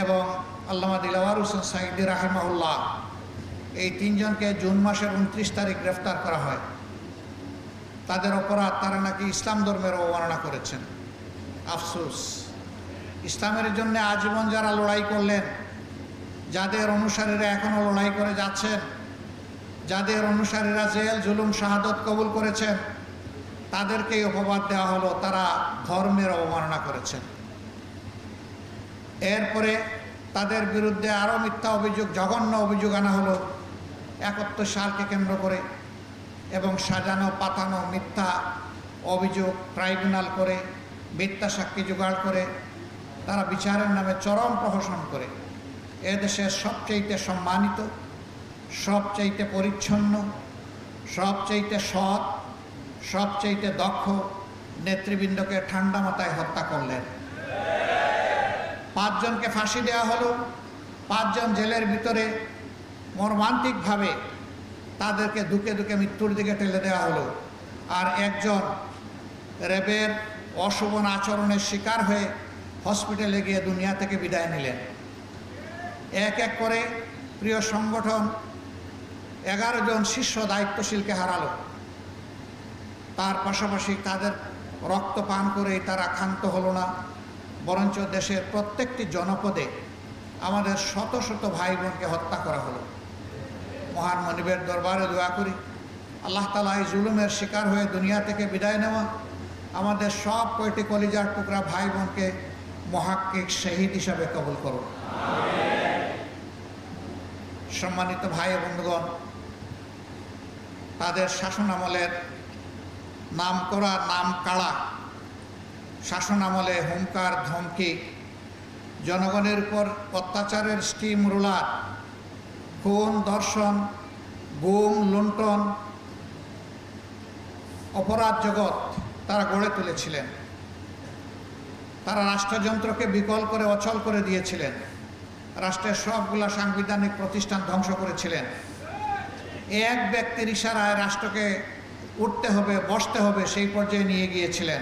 এবং আল্লামা দিলওয়ার হোসেন সাঈদী রাহিমাহুল্লাহ, এই তিনজনকে জুন মাসের 29 তারিখ গ্রেফতার করা হয়। তাদের অপরাধ, তারা নাকি ইসলাম ধর্মের অবমাননা করেছেন। আফসোস, ইসলামের জন্য আজীবন যারা লড়াই করলেন, যাদের অনুসারীরা এখনও লড়াই করে যাচ্ছেন, যাদের অনুসারীরা জেল জুলুম শাহাদত কবুল করেছেন, তাদেরকেই অপবাদ দেওয়া হলো তারা ধর্মের অবমাননা করেছেন। এরপরে তাদের বিরুদ্ধে আরও মিথ্যা অভিযোগ, জঘন্য অভিযোগ আনা হলো 71 সালকে কেন্দ্র করে, এবং সাজানো পাতানো মিথ্যা অভিযোগ ট্রাইব্যুনাল করে, মিথ্যা সাক্ষী জোগাড় করে তারা বিচারের নামে চরম প্রহসন করে এদেশের সবচেয়ে সম্মানিত, সবচেয়ে পরিচ্ছন্ন, সবচেয়ে সৎ, সবচেয়ে দক্ষ নেতৃবৃন্দকে ঠান্ডা মাথায় হত্যা করলেন। 5 জনকে ফাঁসি দেওয়া হলো, 5 জন জেলের ভিতরে মর্মান্তিকভাবে তাদেরকে দুকে দুকে মৃত্যুর দিকে ঠেলে দেওয়া হলো। আর একজন র্যাবের অশোভন আচরণের শিকার হয়ে হসপিটালে গিয়ে দুনিয়া থেকে বিদায় নিলেন। এক এক করে প্রিয় সংগঠন 11 জন শীর্ষ দায়িত্বশীলকে হারালো। তার পাশাপাশি তাদের রক্ত পান করেই তারা ক্ষান্ত হলো না, বরঞ্চ দেশের প্রত্যেকটি জনপদে আমাদের শত শত ভাই বোনকে হত্যা করা হলো। মহান মনিবের দরবারে দোয়া করি আল্লাহ তাআলা এই জুলুমের শিকার হয়ে দুনিয়া থেকে বিদায় নেওয়া আমাদের সব কয়টি কলিজার টুকরা ভাই বোনকে মুহাক্কিক শহীদ হিসাবে কবুল করুন। সম্মানিত ভাই বন্ধুগণ, তাদের শাসনামলের নাম করা নাম কাড়া শাসনামলে হুঙ্কার ধমকি, জনগণের উপর অত্যাচারের স্টিম রোলার, খুন ধর্ষণ, গুম লুণ্ঠন, অপরাধ জগৎ তারা গড়ে তুলেছিলেন। তারা রাষ্ট্রযন্ত্রকে বিকল করে অচল করে দিয়েছিলেন, রাষ্ট্রের সবগুলা সাংবিধানিক প্রতিষ্ঠান ধ্বংস করেছিলেন। এক ব্যক্তির ইশারায় রাষ্ট্রকে উঠতে হবে, বসতে হবে সেই পর্যায়ে নিয়ে গিয়েছিলেন।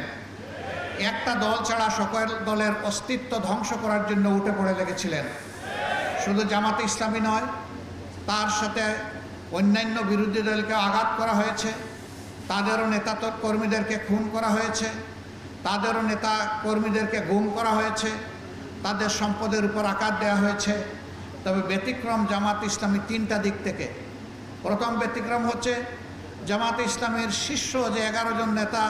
একটা দল ছাড়া সকল দলের অস্তিত্ব ধ্বংস করার জন্য উঠে পড়ে লেগেছিলেন। শুধু জামাতে ইসলামী নয়, তার সাথে অন্যান্য বিরোধী দলকে আঘাত করা হয়েছে, তাদেরও নেতা কর্মীদেরকে খুন করা হয়েছে, তাদেরও নেতা কর্মীদেরকে গুম করা হয়েছে, তাদের সম্পদের উপর আঘাত দেওয়া হয়েছে। তবে ব্যতিক্রম জামাত ইসলামী 3টা দিক থেকে। প্রথম ব্যতিক্রম হচ্ছে জামাত ইসলামীর শীর্ষ যে 11 জন নেতা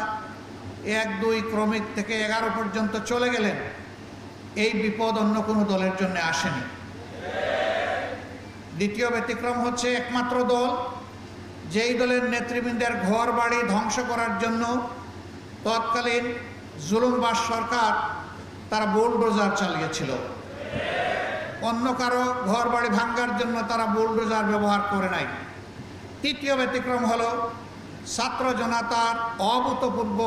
1-2 ক্রমিক থেকে 11 পর্যন্ত চলে গেলেন, এই বিপদ অন্য কোনো দলের জন্য আসেনি। দ্বিতীয় ব্যতিক্রম হচ্ছে একমাত্র দল যেই দলের নেতৃবৃন্দের ঘর বাড়ি ধ্বংস করার জন্য তৎকালীন জুলুমবাজ সরকার তারা বুলডোজার চালিয়েছিল। অন্য কারো ঘর বাড়ি ভাঙ্গার জন্য তারা বুলডোজার ব্যবহার করে নাই। তৃতীয় ব্যতিক্রম হলো ছাত্র জনতার অভূতপূর্ব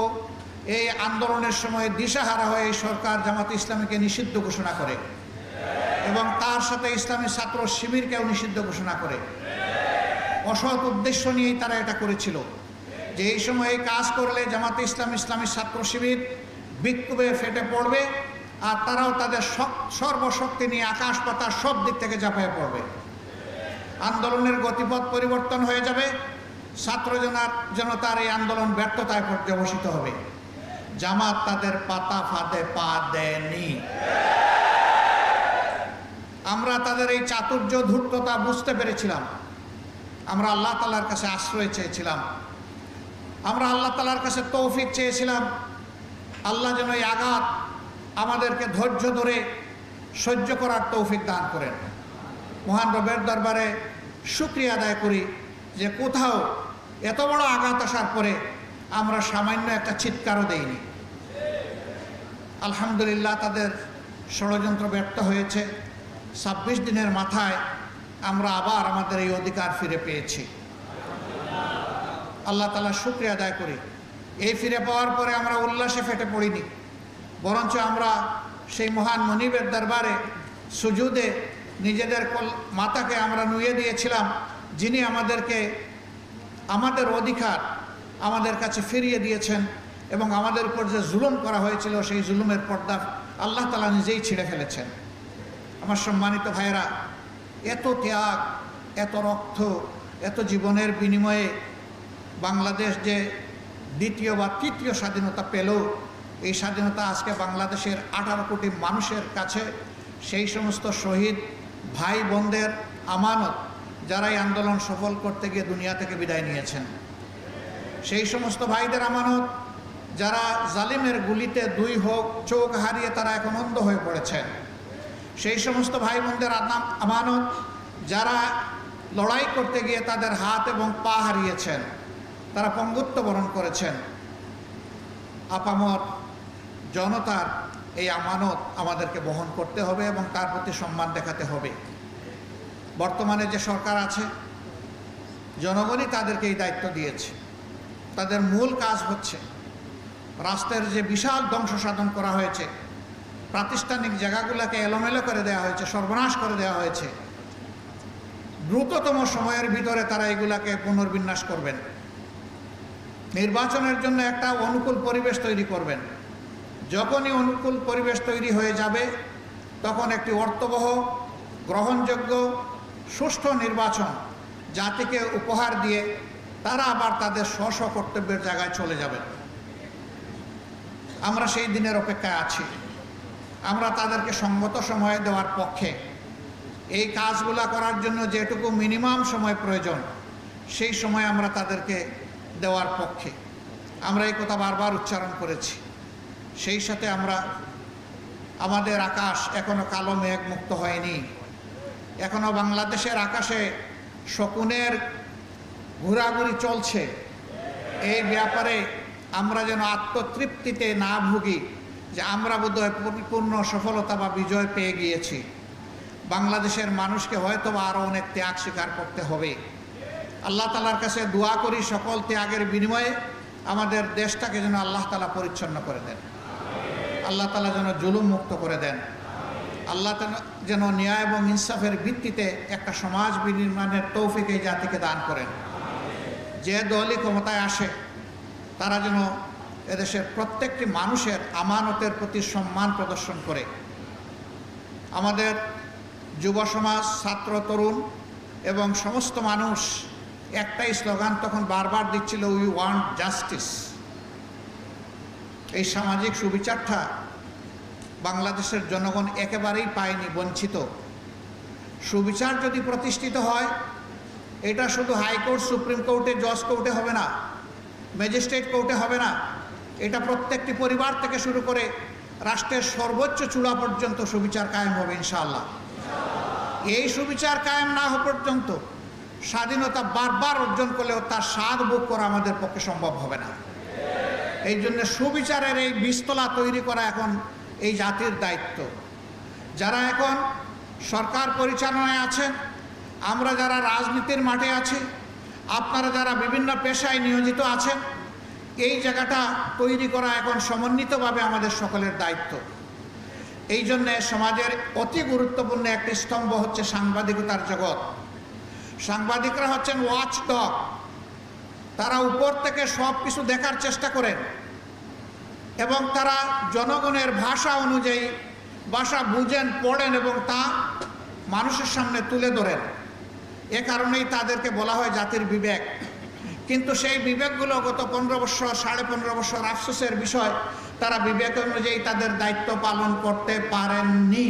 এই আন্দোলনের সময় দিশাহারা হয়ে এই সরকার জামাত ইসলামীকে নিষিদ্ধ ঘোষণা করে এবং তার সাথে ইসলামী ছাত্র শিবিরকেও নিষিদ্ধ ঘোষণা করে। অসৎ উদ্দেশ্য নিয়েই তারা এটা করেছিল যে এই সময় এই কাজ করলে জামাতে ইসলামী ছাত্র শিবির বিক্ষোভে ফেটে পড়বে আর তারাও তাদের সর্বশক্তি নিয়ে আকাশ পাতাল সব দিক থেকে ঝাঁপিয়ে পড়বে। আন্দোলনের গতিপথ পরিবর্তন হয়ে যাবে, ছাত্র জনতার এই আন্দোলন ব্যর্থতায় পর্যবসিত হবে। জামাত তাদের পাতা ফাঁদে পা দেয়নি। আমরা তাদের এই চাতুর্য ধূর্ততা বুঝতে পেরেছিলাম। আমরা আল্লাহ তাআলার কাছে আশ্রয় চেয়েছিলাম, আমরা আল্লাহ তাআলার কাছে তৌফিক চেয়েছিলাম। আল্লাহ যেন এই আঘাত আমাদেরকে ধৈর্য ধরে সহ্য করার তৌফিক দান করেন। মহান রবের দরবারে শুকরিয়া আদায় করি যে কোথাও এত বড় আঘাত আসার পরে আমরা সামান্য একটা চিৎকারও দেইনি। আলহামদুলিল্লাহ, তাদের ষড়যন্ত্র ব্যর্থ হয়েছে। 26 দিনের মাথায় আমরা আবার আমাদের এই অধিকার ফিরে পেয়েছি। আল্লাহ তাআলা শুকরিয়া আদায় করি। এই ফিরে পাওয়ার পরে আমরা উল্লাসে ফেটে পড়িনি, বরঞ্চ আমরা সেই মহান মনিবের দরবারে সুজুদে নিজেদের মাথাকে আমরা নুয়ে দিয়েছিলাম, যিনি আমাদেরকে আমাদের অধিকার আমাদের কাছে ফিরিয়ে দিয়েছেন এবং আমাদের উপর যে জুলুম করা হয়েছিল সেই জুলুমের পর্দা আল্লাহ তাআলা নিজেই ছিঁড়ে ফেলেছেন। আমার সম্মানিত ভাইয়েরা, এত ত্যাগ, এত রক্ত, এত জীবনের বিনিময়ে বাংলাদেশ যে দ্বিতীয় বা তৃতীয় স্বাধীনতা পেল, এই স্বাধীনতা আজকে বাংলাদেশের 18 কোটি মানুষের কাছে সেই সমস্ত শহীদ ভাই বোনদের আমানত, যারা এই আন্দোলন সফল করতে গিয়ে দুনিয়া থেকে বিদায় নিয়েছেন, সেই সমস্ত ভাইদের আমানত, যারা জালিমের গুলিতে 2 চোখ হারিয়ে তারা এখন অন্ধ হয়ে পড়েছেন, সেই সমস্ত ভাই বোনদের আমানত, যারা লড়াই করতে গিয়ে তাদের হাত এবং পা হারিয়েছেন, তারা পঙ্গুত্ব বরণ করেছেন। আপামর জনতার এই আমানত আমাদেরকে বহন করতে হবে এবং তার প্রতি সম্মান দেখাতে হবে। বর্তমানে যে সরকার আছে, জনগণই তাদেরকে এই দায়িত্ব দিয়েছে। তাদের মূল কাজ হচ্ছে রাষ্ট্রের যে বিশাল ধ্বংস সাধন করা হয়েছে, প্রাতিষ্ঠানিক জায়গাগুলোকে এলোমেলো করে দেওয়া হয়েছে, সর্বনাশ করে দেওয়া হয়েছে, দ্রুততম সময়ের ভিতরে তারা এগুলাকে পুনর্বিন্যাস করবেন। নির্বাচনের জন্য একটা অনুকূল পরিবেশ তৈরি করবেন। যখনই অনুকূল পরিবেশ তৈরি হয়ে যাবে, তখন একটি অর্থবহ, গ্রহণযোগ্য, সুষ্ঠু নির্বাচন জাতিকে উপহার দিয়ে তারা আবার তাদের স্ব কর্তব্যের জায়গায় চলে যাবে। আমরা সেই দিনের অপেক্ষায় আছি। আমরা তাদেরকে সঙ্গত সময় দেওয়ার পক্ষে। এই কাজগুলা করার জন্য যেটুকু মিনিমাম সময় প্রয়োজন, সেই সময় আমরা তাদেরকে দেওয়ার পক্ষে। আমরা এই কথা বারবার উচ্চারণ করেছি। সেই সাথে আমাদের আকাশ এখনো কালো মেঘ মুক্ত হয়নি। এখনো বাংলাদেশের আকাশে শকুনের ঘোরাঘুরি চলছে। এই ব্যাপারে আমরা যেন আত্মতৃপ্তিতে না ভুগি যে আমরা বোধহয় পরিপূর্ণ সফলতা বা বিজয় পেয়ে গিয়েছি। বাংলাদেশের মানুষকে হয়তো আরও অনেক ত্যাগ স্বীকার করতে হবে। আল্লাহ তাআলার কাছে দোয়া করি, সকল ত্যাগের বিনিময়ে আমাদের দেশটাকে যেন আল্লাহ তাআলা পরিচ্ছন্ন করে দেন, আল্লাহ তাআলা যেন জুলুম মুক্ত করে দেন, আল্লাহ যেন ন্যায় এবং ইনসাফের ভিত্তিতে একটা সমাজ বিনির্মাণের তৌফিক এই জাতিকে দান করেন। যে দলই ক্ষমতায় আসে, তারা যেন এদেশের প্রত্যেকটি মানুষের আমানতের প্রতি সম্মান প্রদর্শন করে। আমাদের যুব সমাজ, ছাত্র, তরুণ এবং সমস্ত মানুষ একটাই স্লোগান তখন বারবার দিচ্ছিল, উই ওয়ান্ট জাস্টিস। এই সামাজিক সুবিচারটা বাংলাদেশের জনগণ একেবারেই পায়নি, বঞ্চিত। সুবিচার যদি প্রতিষ্ঠিত হয়, এটা শুধু হাইকোর্ট, সুপ্রিম কোর্টে, জজ কোর্টে হবে না, ম্যাজিস্ট্রেট কোর্টে হবে না, এটা প্রত্যেকটি পরিবার থেকে শুরু করে রাষ্ট্রের সর্বোচ্চ চূড়া পর্যন্ত সুবিচার কায়েম হবে ইনশাআল্লাহ। এই সুবিচার কায়েম না হওয়া পর্যন্ত স্বাধীনতা বারবার অর্জন করলেও তার স্বাদ ভোগ করা আমাদের পক্ষে সম্ভব হবে না। এই জন্য সুবিচারের এই বীজতলা তৈরি করা এখন এই জাতির দায়িত্ব। যারা এখন সরকার পরিচালনায় আছেন, আমরা যারা রাজনীতির মাঠে আছি, আপনারা যারা বিভিন্ন পেশায় নিয়োজিত আছেন, এই জায়গাটা তৈরি করা এখন সমন্বিতভাবে আমাদের সকলের দায়িত্ব। এই জন্যে সমাজের অতি গুরুত্বপূর্ণ একটি স্তম্ভ হচ্ছে সাংবাদিকতার জগৎ। সাংবাদিকরা হচ্ছেন ওয়াচডগ। তারা উপর থেকে সব কিছু দেখার চেষ্টা করেন এবং তারা জনগণের ভাষা অনুযায়ী ভাষা বুঝেন, পড়েন এবং তা মানুষের সামনে তুলে ধরেন। এ কারণেই তাদেরকে বলা হয় জাতির বিবেক। কিন্তু সেই বিবেকগুলো গত 15 বছর, 15.5 বছর আফসোসের বিষয়, তারা বিবেক অনুযায়ী তাদের দায়িত্ব পালন করতে পারেননি।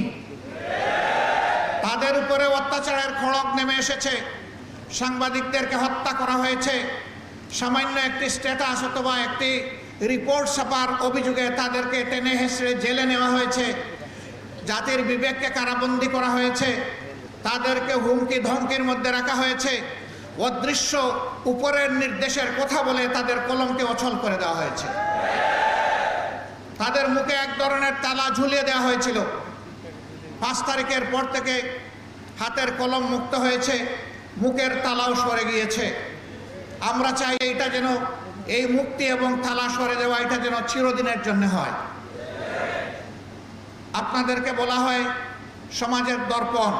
তাদের উপরে অত্যাচারের খড়গ নেমে এসেছে, সাংবাদিকদেরকে হত্যা করা হয়েছে, সামান্য একটি স্ট্যাটাস অথবা একটি রিপোর্ট ছাপার অভিযোগে তাদেরকে টেনে হেঁচড়ে জেলে নেওয়া হয়েছে, জাতির বিবেককে কারাবন্দী করা হয়েছে, তাদেরকে হুমকি ধমকির মধ্যে রাখা হয়েছে, অদৃশ্য উপরের নির্দেশের কথা বলে তাদের কলমকে অচল করে দেওয়া হয়েছে, তাদের মুখে এক ধরনের তালা ঝুলিয়ে দেওয়া হয়েছিল। 5 তারিখের পর থেকে হাতের কলম মুক্ত হয়েছে, মুখের তালাও সরে গিয়েছে। আমরা চাই এইটা যেন, এই মুক্তি এবং তালা সরে দেওয়া, এটা যেন চিরদিনের জন্য হয়। আপনাদেরকে বলা হয় সমাজের দর্পণ।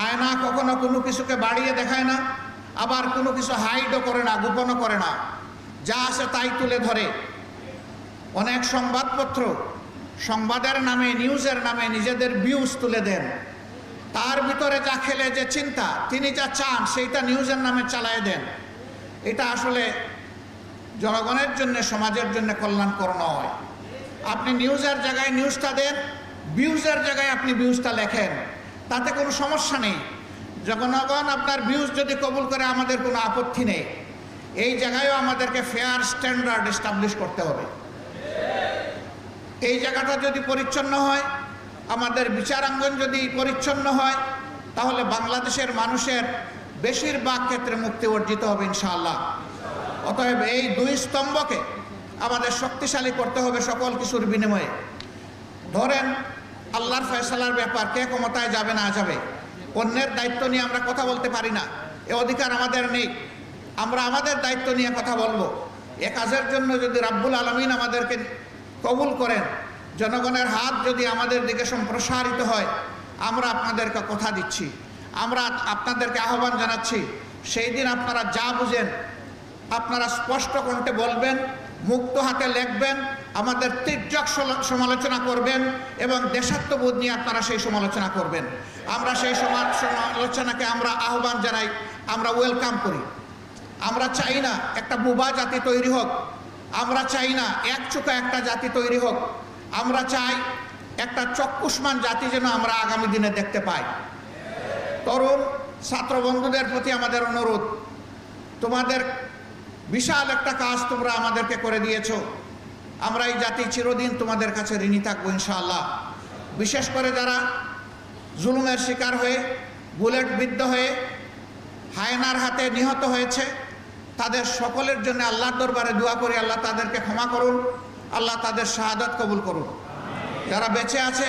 আয়না কখনো কোনো কিছুকে বাড়িয়ে দেখায় না, আবার কোনো কিছু হাইডও করে না, গোপনও করে না, যা আছে তাই তুলে ধরে। অনেক সংবাদপত্র সংবাদের নামে, নিউজের নামে নিজেদের ভিউজ তুলে দেন, তার ভিতরে যা খেলে যে চিন্তা, তিনি যা চান সেইটা নিউজের নামে চালায় দেন, এটা আসলে জনগণের জন্য, সমাজের জন্য কল্যাণকর নয়। আপনি নিউজের জায়গায় নিউজটা দেন, ভিউজের জায়গায় আপনি ভিউজটা লেখেন, তাতে কোনো সমস্যা নেই। জনগণ আপনার ভিউজ যদি কবুল করে আমাদের কোনো আপত্তি নেই। এই জায়গায়ও আমাদেরকে ফেয়ার স্ট্যান্ডার্ড এস্টাবলিশ করতে হবে। এই জায়গাটা যদি পরিচ্ছন্ন হয়, আমাদের বিচারাঙ্গন যদি পরিচ্ছন্ন হয়, তাহলে বাংলাদেশের মানুষের বেশিরভাগ ক্ষেত্রে মুক্তি অর্জিত হবে ইনশাআল্লাহ। অতএব এই দুই স্তম্ভকে আমাদের শক্তিশালী করতে হবে সকল কিছুর বিনিময়ে। ধরেন আল্লাহর ফয়সালার ব্যাপার, কে ক্ষমতায় যাবে না যাবে, অন্যের দায়িত্ব নিয়ে আমরা কথা বলতে পারি না, এ অধিকার আমাদের নেই। আমরা আমাদের দায়িত্ব নিয়ে কথা বলবো। এ কাজের জন্য যদি রাব্বুল আলামিন আমাদেরকে কবুল করেন, জনগণের হাত যদি আমাদের দিকে সম্প্রসারিত হয়, আমরা আপনাদেরকে কথা দিচ্ছি, আমরা আপনাদেরকে আহ্বান জানাচ্ছি, সেই দিন আপনারা যা বুঝেন আপনারা স্পষ্ট কণ্ঠে বলবেন, মুক্ত হাতে লিখবেন, আমাদের তীর্যক সমালোচনা করবেন এবং দেশাত্মবোধ নিয়ে আপনারা সেই সমালোচনা করবেন। আমরা সেই সমালোচনাকে আমরা আহ্বান জানাই, আমরা ওয়েলকাম করি। আমরা চাই না একটা বুবা জাতি তৈরি হোক, আমরা চাই না একচোখা একটা জাতি তৈরি হোক, আমরা চাই একটা চক্ষুষ্মান জাতি যেন আমরা আগামী দিনে দেখতে পাই। তরুণ ছাত্র বন্ধুদের প্রতি আমাদের অনুরোধ, তোমাদের বিশাল একটা কাজ তোমরা আমাদেরকে করে দিয়েছো, আমরা এই জাতি চিরদিন তোমাদের কাছে ঋণী থাকবো ইনশাআল্লাহ। বিশেষ করে যারা জুলুমের শিকার হয়ে, বুলেট বিদ্ধ হয়ে, হায়নার হাতে নিহত হয়েছে, তাদের সকলের জন্য আল্লাহর দরবারে দোয়া করি, আল্লাহ তাদেরকে ক্ষমা করুন, আল্লাহ তাদের শাহাদাত কবুল করুন। যারা বেঁচে আছে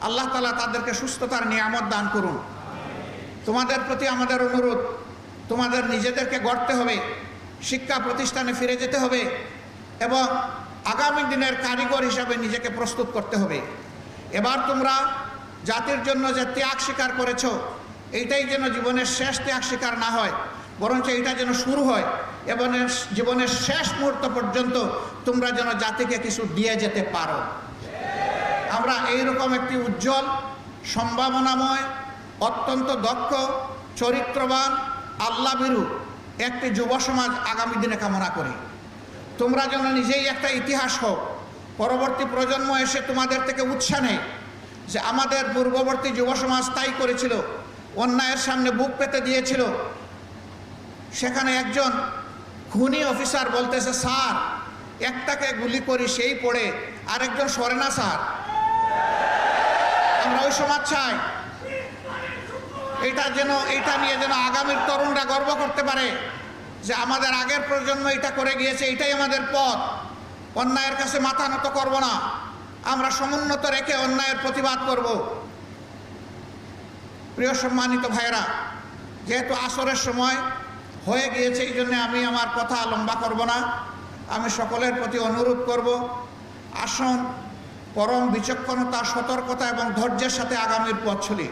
আল্লাহ তাআলা তাদেরকে সুস্থতার নিয়ামত দান করুন। তোমাদের প্রতি আমাদের অনুরোধ, তোমাদের নিজেদেরকে গড়তে হবে, শিক্ষা প্রতিষ্ঠানে ফিরে যেতে হবে এবং আগামী দিনের কারিগর হিসাবে নিজেকে প্রস্তুত করতে হবে। এবার তোমরা জাতির জন্য যে ত্যাগ স্বীকার করেছ, এইটাই যেন জীবনের শেষ ত্যাগ স্বীকার না হয়, বরঞ্চ এটা যেন শুরু হয় এবং জীবনের শেষ মুহূর্ত পর্যন্ত তোমরা যেন জাতিকে কিছু দিয়ে যেতে পারো। আমরা এইরকম একটি উজ্জ্বল, সম্ভাবনাময়, অত্যন্ত দক্ষ, চরিত্রবান, আল্লাহভীরু একটি যুব সমাজ আগামী দিনে কামনা করি। তোমরা যেন নিজেই একটা ইতিহাস হোক, পরবর্তী প্রজন্ম এসে তোমাদের থেকে উৎসাহ নেয় যে আমাদের পূর্ববর্তী যুব সমাজ তাই করেছিল, অন্যায়ের সামনে বুক পেতে দিয়েছিল। সেখানে একজন খুনি অফিসার বলতেছে, স্যার একটাকে গুলি করি সেই পড়ে, আরেকজন সরে না স্যার। আমরা ওই সমাজ চাই। এটা নিয়ে যেন আগামীর তরুণরা গর্ব করতে পারে যে আমাদের আগের প্রজন্ম এটা করে গিয়েছে, এটাই আমাদের পথ। অন্যায়ের কাছে মাথা নত করব না, আমরা সমুন্নত রেখে অন্যায়ের প্রতিবাদ করব। প্রিয় সম্মানিত ভাইয়েরা, যেহেতু আসরের সময় হয়ে গিয়েছে, এই জন্য আমি আমার কথা লম্বা করব না। আমি সকলের প্রতি অনুরোধ করব, আসুন পরম বিচক্ষণতা, সতর্কতা এবং ধৈর্যের সাথে আগামীর পথ চলি।